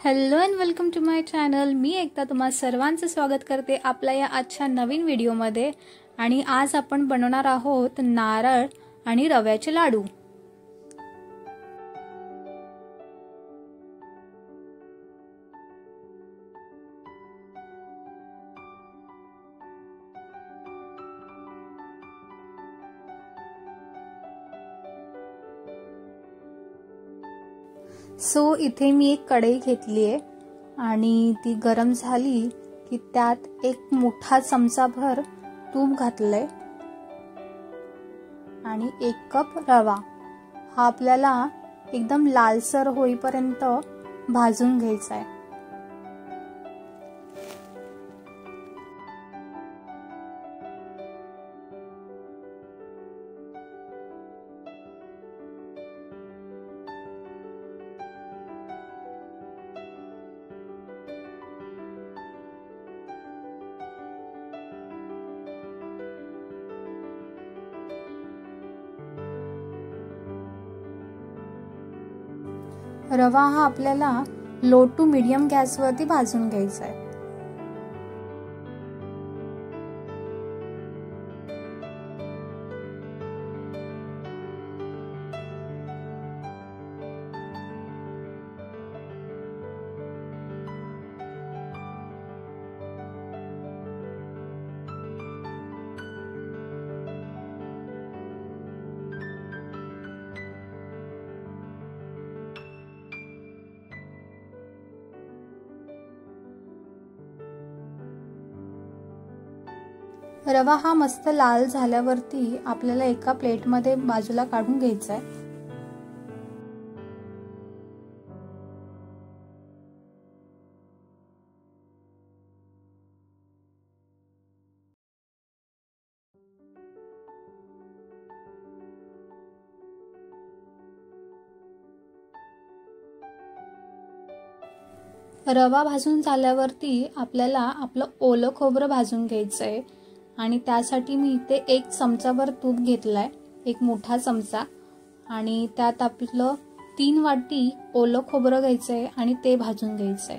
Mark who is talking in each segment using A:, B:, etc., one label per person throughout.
A: Hello and welcome to my channel. मी एकदा तुम्हा सर्वांचं स्वागत करते आपल्या या आजच्या नवीन व्हिडिओमध्ये। आणि आज आपण बनवणार आहोत नारळ आणि रव्याचे लाडू। इथे मी एक कढई घेतली आहे आणि ती गरम झाली की त्यात एक मोठा चमचाभर तूप घातलंय आणि 1 कप रवा। हा आपल्याला एकदम लालसर होईपर्यंत भाजून घ्यायचा आहे। रवा हा आपल्याला लो टू मीडियम गॅसवरती भाजून घ्यायचा आहे। रवा हा मस्त लाल झाल्यावरती आपल्याला एका प्लेटमध्ये बाजूला काढून घ्यायचा आहे। रवा भाजून झाल्यावरती आपल्याला आपलं ओलं खोबरं भाजून घ्यायचं आहे आणि त्यासाठी मी इथे 1 चमचाभर तूप घेतलाय, एक मोठा चमचा, आणि त्यात आपलं 3 वाटी ओलं खोबरं घ्यायचंय आणि ते भाजून घ्यायचंय।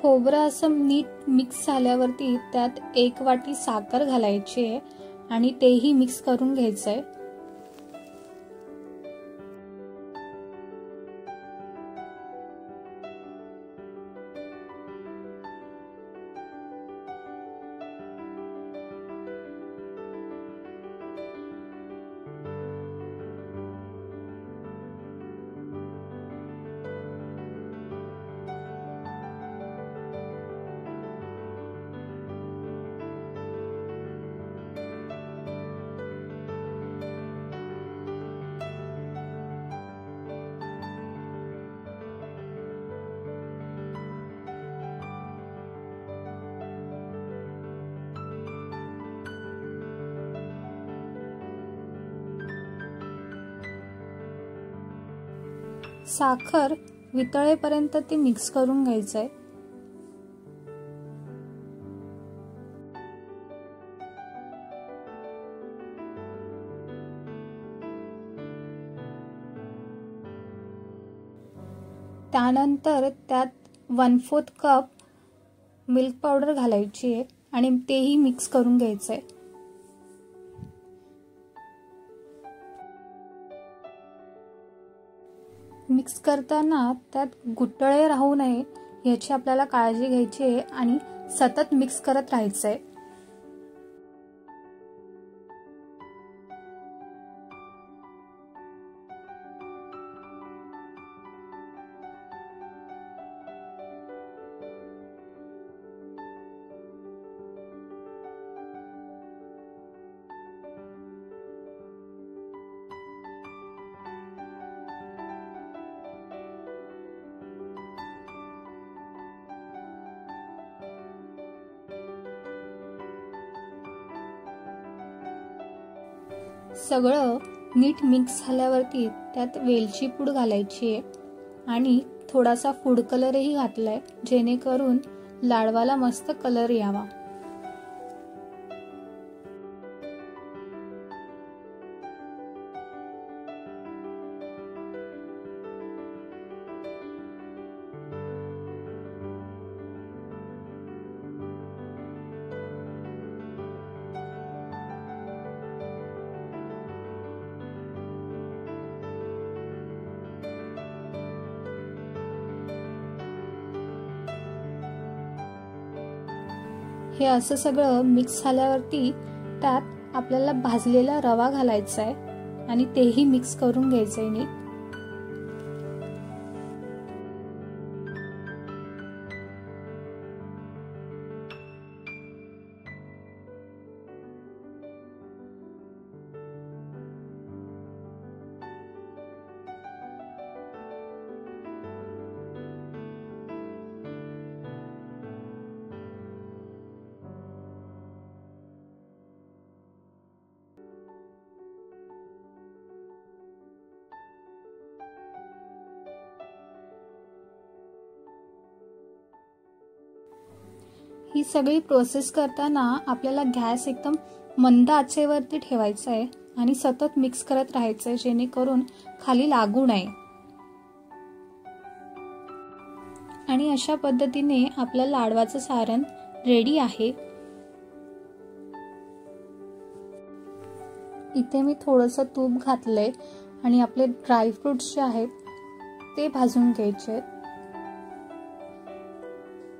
A: खोबरं असं नीट मिक्स झाल्यावरती त्यात 1 वाटी साखर घालायची आहे आणि तेही मिक्स करून घ्यायचंय। साखर वितळेपर्यंत ती मिक्स करून घ्यायचंय। त्यानंतर त्यात 1/4 कप मिल्क पावडर घालायची आहे आणि तेही मिक्स करून घ्यायचंय। मिक्स करताना त्यात गुठळे राहू नये याची आपल्याला काळजी घ्यायची आहे आणि सतत मिक्स करत राहायचंय। सगळं नीट मिक्स झाल्यावरती त्यात वेलची पूड घालायची आहे आणि थोडासा फूड कलरही घातलाय, जेणेकरून लाडवाला मस्त कलर यावा। हे असं सगळं मिक्स झाल्यावरती त्यात आपल्याला भाजलेला रवा घालायचा आहे आणि तेही मिक्स करून घ्यायचंय नीट। ही सगळी प्रोसेस करताना आपल्याला गॅस एकदम मंद आचेवरती ठेवायचा आहे आणि सतत मिक्स करत राहायचं आहे, जेणेकरून खाली लागू नये। आणि अशा पद्धतीने आपल्या लाडवाचं सारण रेडी आहे। इथे मी थोडंसं तूप घातलंय आणि आपले ड्रायफ्रुट्स जे आहेत ते भाजून घ्यायचे आहेत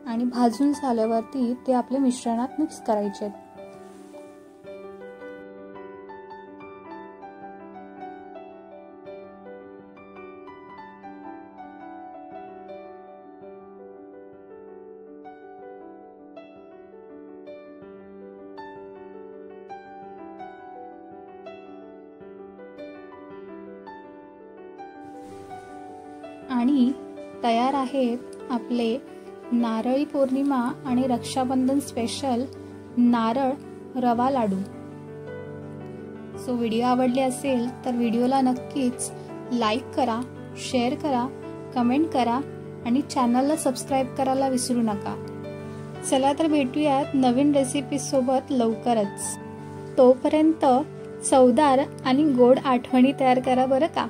A: आणि भाजून झाल्यावरती ते आपल्या मिश्रणात मिक्स करायचे आहेत। आणि तयार आहेत आपले नारळी पौर्णिमा आणि रक्षाबंधन स्पेशल नारळ रवा लाडू। सो व्हिडिओ आवडले असेल तर व्हिडिओला नक्कीच लाईक करा, शेअर करा, कमेंट करा आणि चॅनलला सबस्क्राईब करायला विसरू नका। चला तर भेटूयात नवीन रेसिपी सोबत लवकरच। तोपर्यंत चवदार आणि गोड आठवणी तयार करा बरं का।